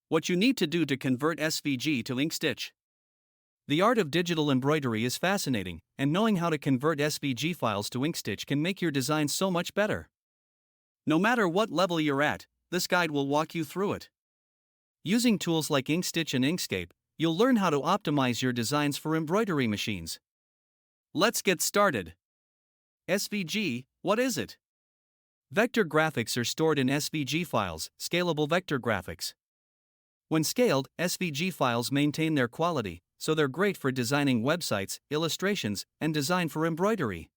What you need to do to convert SVG to ink stitch. The art of digital embroidery is fascinating, and knowing how to convert SVG files to ink stitch can make your designs so much better. No matter what level you're at, this guide will walk you through it. Using tools like Inkstitch and Inkscape, you'll learn how to optimize your designs for embroidery machines. Let's get started. SVG, what is it? Vector graphics are stored in SVG files, scalable vector graphics. When scaled, SVG files maintain their quality, so they're great for designing websites, illustrations, and design for embroidery.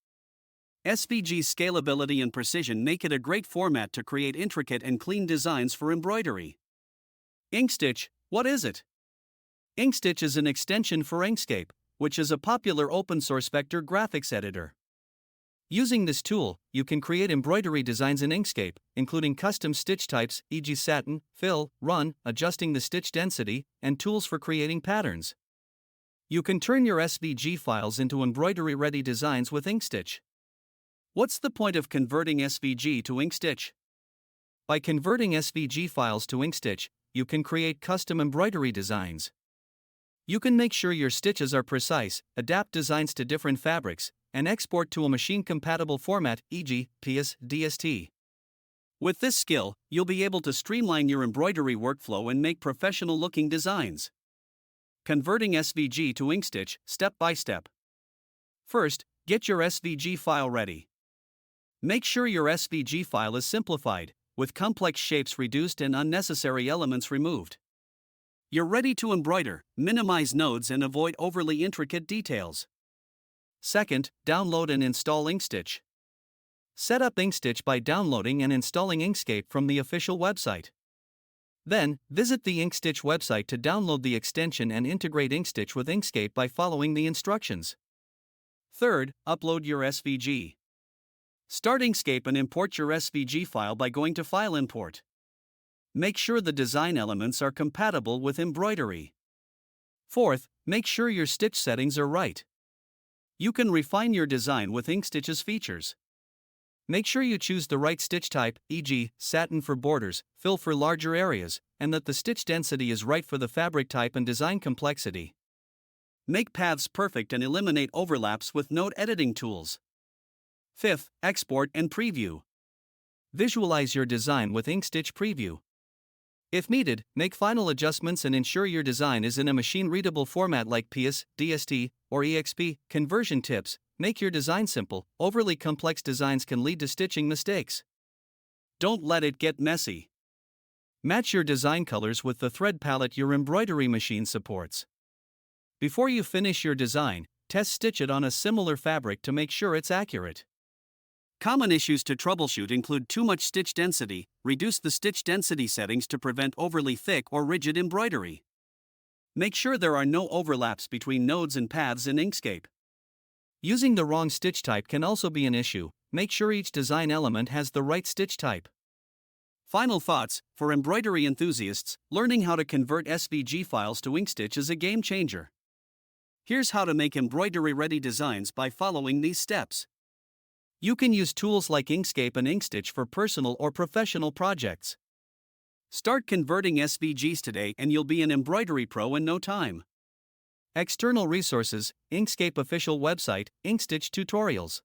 SVG's scalability and precision make it a great format to create intricate and clean designs for embroidery. Inkstitch, what is it? Inkstitch is an extension for Inkscape, which is a popular open-source vector graphics editor. Using this tool, you can create embroidery designs in Inkscape, including custom stitch types, e.g. satin, fill, run, adjusting the stitch density, and tools for creating patterns. You can turn your SVG files into embroidery-ready designs with Inkstitch. What's the point of converting SVG to Inkstitch? By converting SVG files to Inkstitch, you can create custom embroidery designs. You can make sure your stitches are precise, adapt designs to different fabrics, and export to a machine-compatible format, e.g. PS, DST. With this skill, you'll be able to streamline your embroidery workflow and make professional-looking designs. Converting SVG to Inkstitch, step by step. First, get your SVG file ready. Make sure your SVG file is simplified, with complex shapes reduced and unnecessary elements removed. You're ready to embroider, minimize nodes and avoid overly intricate details. Second, download and install Inkstitch. Set up Inkstitch by downloading and installing Inkscape from the official website. Then, visit the Inkstitch website to download the extension and integrate Inkstitch with Inkscape by following the instructions. Third, upload your SVG. Start Inkscape and import your SVG file by going to File Import. Make sure the design elements are compatible with embroidery. Fourth, make sure your stitch settings are right. You can refine your design with Inkstitch's features. Make sure you choose the right stitch type, e.g., satin for borders, fill for larger areas, and that the stitch density is right for the fabric type and design complexity. Make paths perfect and eliminate overlaps with node editing tools. Fifth, export and preview. Visualize your design with Inkstitch Preview. If needed, make final adjustments and ensure your design is in a machine-readable format like PS, DST, or EXP. Conversion tips: make your design simple. Overly complex designs can lead to stitching mistakes. Don't let it get messy. Match your design colors with the thread palette your embroidery machine supports. Before you finish your design, test stitch it on a similar fabric to make sure it's accurate. Common issues to troubleshoot include too much stitch density. Reduce the stitch density settings to prevent overly thick or rigid embroidery. Make sure there are no overlaps between nodes and paths in Inkscape. Using the wrong stitch type can also be an issue. Make sure each design element has the right stitch type. Final thoughts: for embroidery enthusiasts, learning how to convert SVG files to Inkstitch is a game changer. Here's how to make embroidery-ready designs by following these steps. You can use tools like Inkscape and Inkstitch for personal or professional projects. Start converting SVGs today and you'll be an embroidery pro in no time. External resources: Inkscape official website, Inkstitch tutorials.